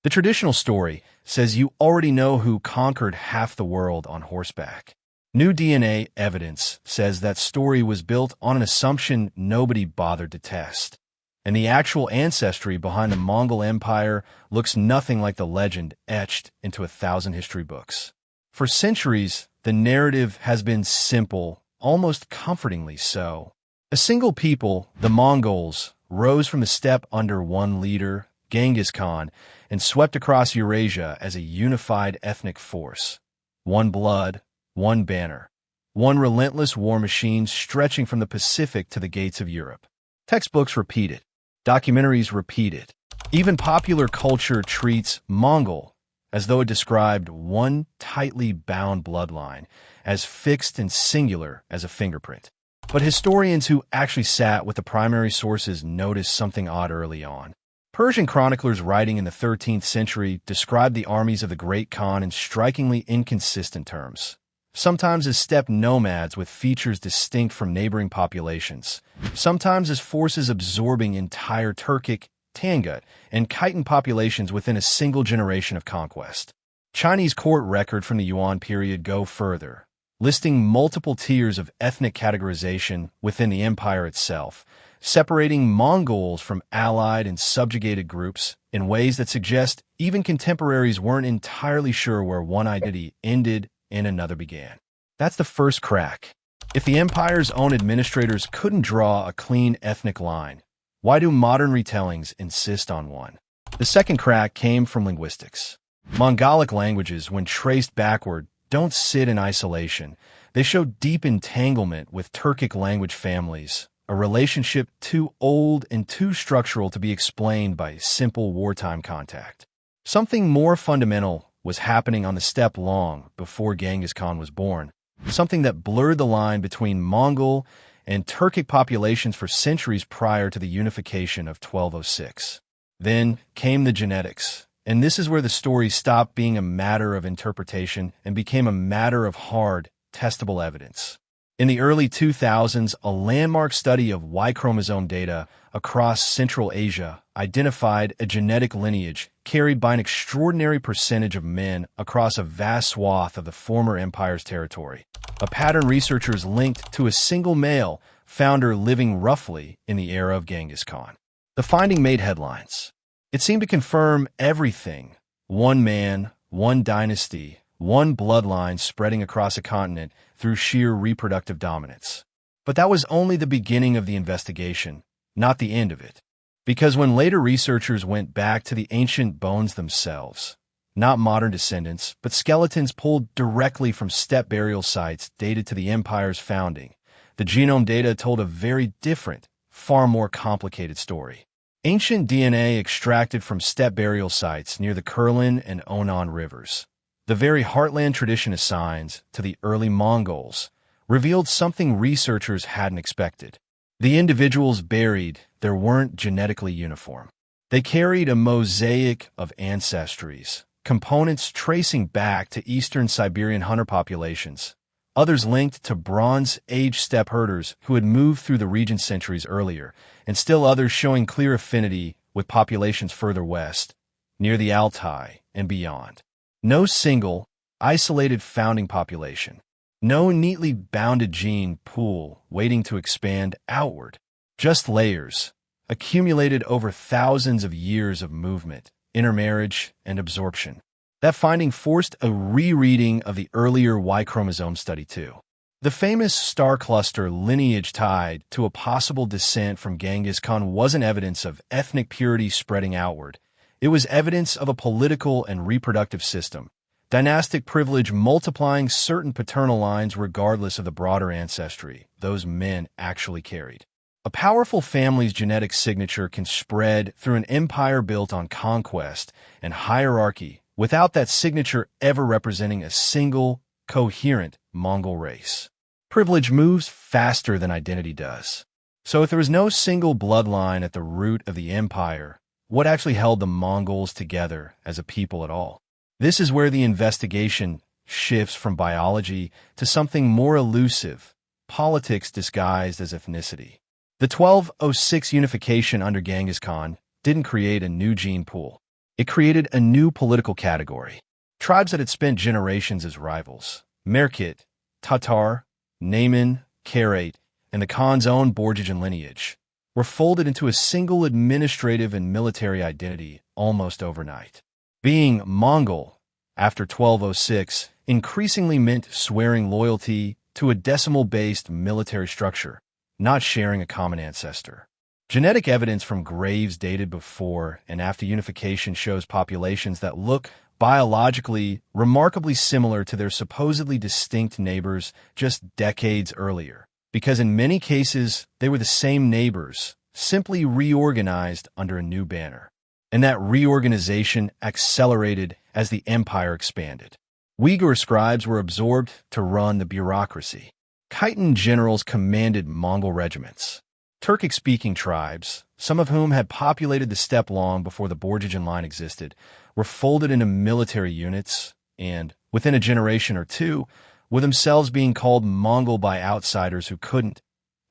The traditional story says you already know who conquered half the world on horseback. New DNA evidence says that story was built on an assumption nobody bothered to test. And the actual ancestry behind the Mongol Empire looks nothing like the legend etched into 1,000 history books. For centuries, the narrative has been simple, almost comfortingly so. A single people, the Mongols, rose from the steppe under one leader, Genghis Khan, and swept across Eurasia as a unified ethnic force. One blood, one banner, one relentless war machine stretching from the Pacific to the gates of Europe. Textbooks repeat it. Documentaries repeat it. Even popular culture treats Mongol as though it described one tightly bound bloodline, as fixed and singular as a fingerprint. But historians who actually sat with the primary sources noticed something odd early on. Persian chroniclers writing in the 13th century described the armies of the Great Khan in strikingly inconsistent terms, sometimes as steppe nomads with features distinct from neighboring populations, sometimes as forces absorbing entire Turkic, Tangut, and Khitan populations within a single generation of conquest. Chinese court record from the Yuan period go further, listing multiple tiers of ethnic categorization within the empire itself, separating Mongols from allied and subjugated groups in ways that suggest even contemporaries weren't entirely sure where one identity ended and another began. That's the first crack. If the empire's own administrators couldn't draw a clean ethnic line, why do modern retellings insist on one? The second crack came from linguistics. Mongolic languages, when traced backward, don't sit in isolation. They show deep entanglement with Turkic language families, a relationship too old and too structural to be explained by simple wartime contact. Something more fundamental was happening on the steppe long before Genghis Khan was born, something that blurred the line between Mongol and Turkic populations for centuries prior to the unification of 1206. Then came the genetics, and this is where the story stopped being a matter of interpretation and became a matter of hard, testable evidence. In the early 2000s, a landmark study of Y chromosome data across Central Asia identified a genetic lineage carried by an extraordinary percentage of men across a vast swath of the former empire's territory, a pattern researchers linked to a single male founder living roughly in the era of Genghis Khan. The finding made headlines. It seemed to confirm everything: one man, one dynasty, one bloodline spreading across a continent through sheer reproductive dominance. But that was only the beginning of the investigation, not the end of it. Because when later researchers went back to the ancient bones themselves, not modern descendants, but skeletons pulled directly from steppe burial sites dated to the empire's founding, the genome data told a very different, far more complicated story. Ancient DNA extracted from steppe burial sites near the Kurlan and Onan rivers, the very heartland tradition assigns to the early Mongols, revealed something researchers hadn't expected. The individuals buried there weren't genetically uniform. They carried a mosaic of ancestries, components tracing back to eastern Siberian hunter populations, others linked to Bronze Age steppe herders who had moved through the region centuries earlier, and still others showing clear affinity with populations further west, near the Altai and beyond. No single, isolated founding population. No neatly bounded gene pool waiting to expand outward. Just layers, accumulated over thousands of years of movement, intermarriage, and absorption. That finding forced a rereading of the earlier Y chromosome study too. The famous star cluster lineage tied to a possible descent from Genghis Khan wasn't evidence of ethnic purity spreading outward. It was evidence of a political and reproductive system, dynastic privilege multiplying certain paternal lines regardless of the broader ancestry those men actually carried. A powerful family's genetic signature can spread through an empire built on conquest and hierarchy without that signature ever representing a single, coherent Mongol race. Privilege moves faster than identity does. So if there was no single bloodline at the root of the empire, what actually held the Mongols together as a people at all? This is where the investigation shifts from biology to something more elusive, politics disguised as ethnicity. The 1206 unification under Genghis Khan didn't create a new gene pool. It created a new political category. Tribes that had spent generations as rivals, Merkit, Tatar, Nayman, Karait, and the Khan's own Borgigian lineage, were folded into a single administrative and military identity almost overnight. Being Mongol, after 1206, increasingly meant swearing loyalty to a decimal-based military structure, not sharing a common ancestor. Genetic evidence from graves dated before and after unification shows populations that look biologically remarkably similar to their supposedly distinct neighbors just decades earlier, because in many cases they were the same neighbors, simply reorganized under a new banner. And that reorganization accelerated as the empire expanded. Uyghur scribes were absorbed to run the bureaucracy. Khitan generals commanded Mongol regiments. Turkic-speaking tribes, some of whom had populated the steppe long before the Borgigian line existed, were folded into military units and, within a generation or two, were themselves being called Mongol by outsiders who couldn't,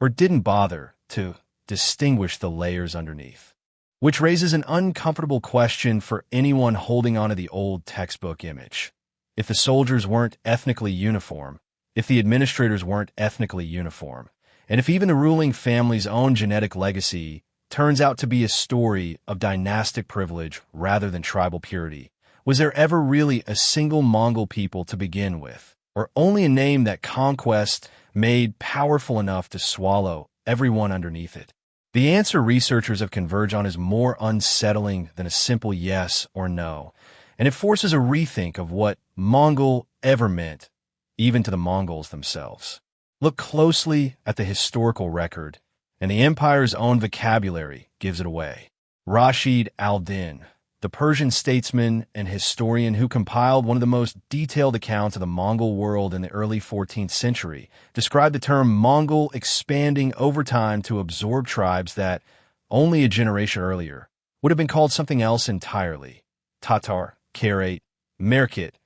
or didn't bother, to distinguish the layers underneath. Which raises an uncomfortable question for anyone holding onto the old textbook image. If the soldiers weren't ethnically uniform, if the administrators weren't ethnically uniform, and if even the ruling family's own genetic legacy turns out to be a story of dynastic privilege rather than tribal purity, was there ever really a single Mongol people to begin with, or only a name that conquest made powerful enough to swallow everyone underneath it? The answer researchers have converged on is more unsettling than a simple yes or no, and it forces a rethink of what Mongol ever meant, even to the Mongols themselves. Look closely at the historical record, and the empire's own vocabulary gives it away. Rashid al-Din, the Persian statesman and historian who compiled one of the most detailed accounts of the Mongol world in the early 14th century, described the term Mongol expanding over time to absorb tribes that, only a generation earlier, would have been called something else entirely. Tatar, Karait, Merkit,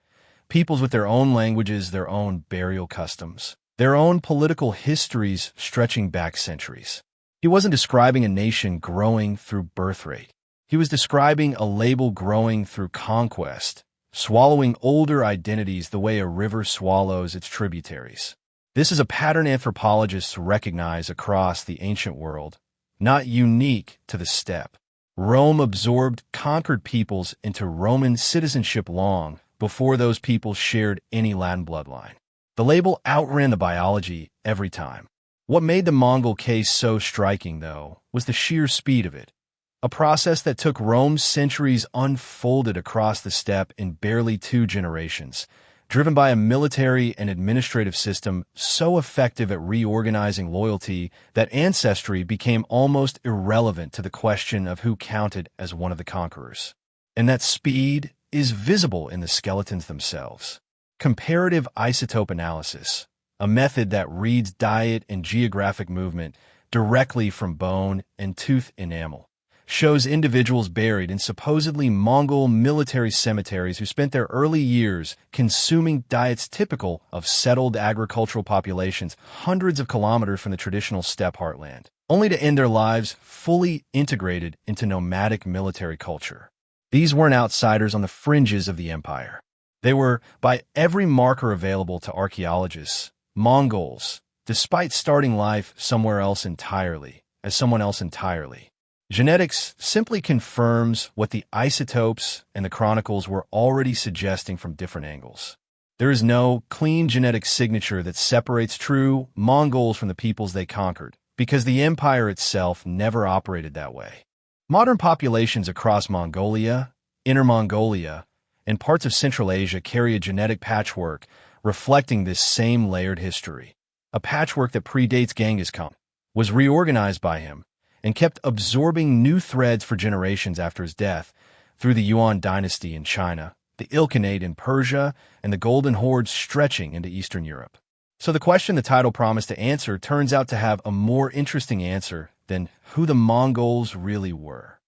peoples with their own languages, their own burial customs, their own political histories stretching back centuries. He wasn't describing a nation growing through birth rate. He was describing a label growing through conquest, swallowing older identities the way a river swallows its tributaries. This is a pattern anthropologists recognize across the ancient world, not unique to the steppe. Rome absorbed conquered peoples into Roman citizenship long before those peoples shared any Latin bloodline. The label outran the biology every time. What made the Mongol case so striking, though, was the sheer speed of it. A process that took Rome's centuries unfolded across the steppe in barely 2 generations, driven by a military and administrative system so effective at reorganizing loyalty that ancestry became almost irrelevant to the question of who counted as one of the conquerors. And that speed is visible in the skeletons themselves. Comparative isotope analysis, a method that reads diet and geographic movement directly from bone and tooth enamel, shows individuals buried in supposedly Mongol military cemeteries who spent their early years consuming diets typical of settled agricultural populations hundreds of kilometers from the traditional steppe heartland, only to end their lives fully integrated into nomadic military culture. These weren't outsiders on the fringes of the empire. They were, by every marker available to archaeologists, Mongols, despite starting life somewhere else entirely, as someone else entirely. Genetics simply confirms what the isotopes and the chronicles were already suggesting from different angles. There is no clean genetic signature that separates true Mongols from the peoples they conquered, because the empire itself never operated that way. Modern populations across Mongolia, Inner Mongolia, and parts of Central Asia carry a genetic patchwork reflecting this same layered history. A patchwork that predates Genghis Khan, was reorganized by him, and kept absorbing new threads for generations after his death through the Yuan dynasty in China, the Ilkhanate in Persia, and the Golden Horde stretching into Eastern Europe. So the question the title promised to answer turns out to have a more interesting answer than who the Mongols really were.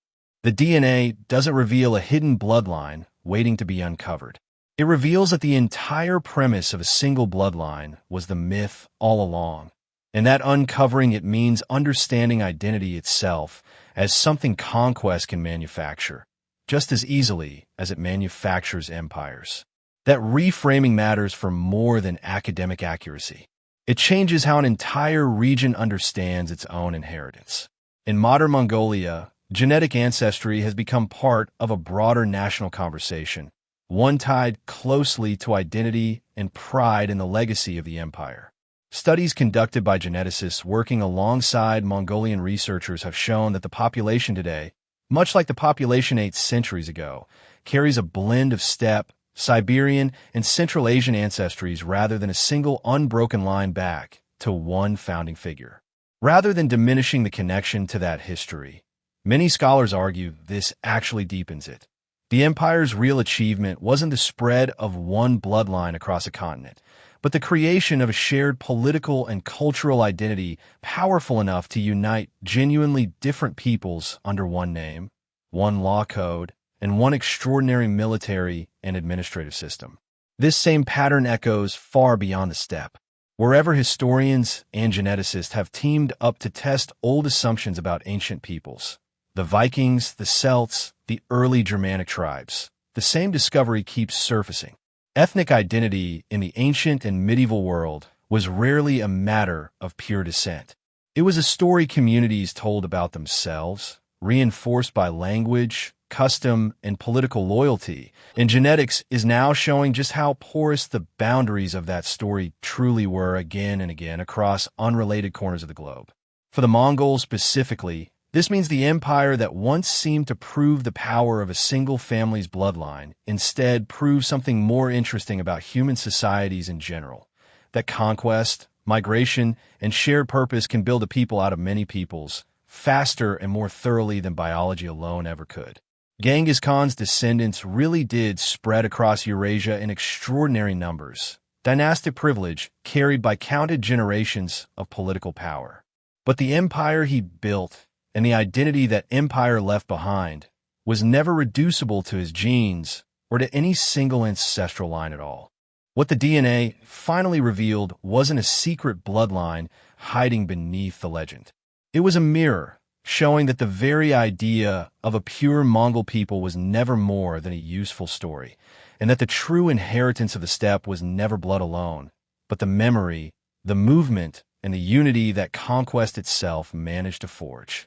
The DNA doesn't reveal a hidden bloodline waiting to be uncovered. It reveals that the entire premise of a single bloodline was the myth all along. And that uncovering it means understanding identity itself as something conquest can manufacture, just as easily as it manufactures empires. That reframing matters for more than academic accuracy. It changes how an entire region understands its own inheritance. In modern Mongolia, genetic ancestry has become part of a broader national conversation, one tied closely to identity and pride in the legacy of the empire. Studies conducted by geneticists working alongside Mongolian researchers have shown that the population today, much like the population 8 centuries ago, carries a blend of steppe, Siberian, and Central Asian ancestries rather than a single unbroken line back to one founding figure. Rather than diminishing the connection to that history, many scholars argue this actually deepens it. The empire's real achievement wasn't the spread of one bloodline across a continent, but the creation of a shared political and cultural identity powerful enough to unite genuinely different peoples under one name, one law code, and one extraordinary military and administrative system. This same pattern echoes far beyond the steppe. Wherever historians and geneticists have teamed up to test old assumptions about ancient peoples, the Vikings, the Celts, the early Germanic tribes, the same discovery keeps surfacing. Ethnic identity in the ancient and medieval world was rarely a matter of pure descent. It was a story communities told about themselves, reinforced by language, custom, and political loyalty, and genetics is now showing just how porous the boundaries of that story truly were again and again across unrelated corners of the globe. For the Mongols specifically, this means the empire that once seemed to prove the power of a single family's bloodline instead proved something more interesting about human societies in general, that conquest, migration, and shared purpose can build a people out of many peoples faster and more thoroughly than biology alone ever could. Genghis Khan's descendants really did spread across Eurasia in extraordinary numbers, dynastic privilege carried by counted generations of political power. But the empire he built and the identity that empire left behind was never reducible to his genes or to any single ancestral line at all. What the DNA finally revealed wasn't a secret bloodline hiding beneath the legend. It was a mirror, showing that the very idea of a pure Mongol people was never more than a useful story, and that the true inheritance of the steppe was never blood alone, but the memory, the movement, and the unity that conquest itself managed to forge.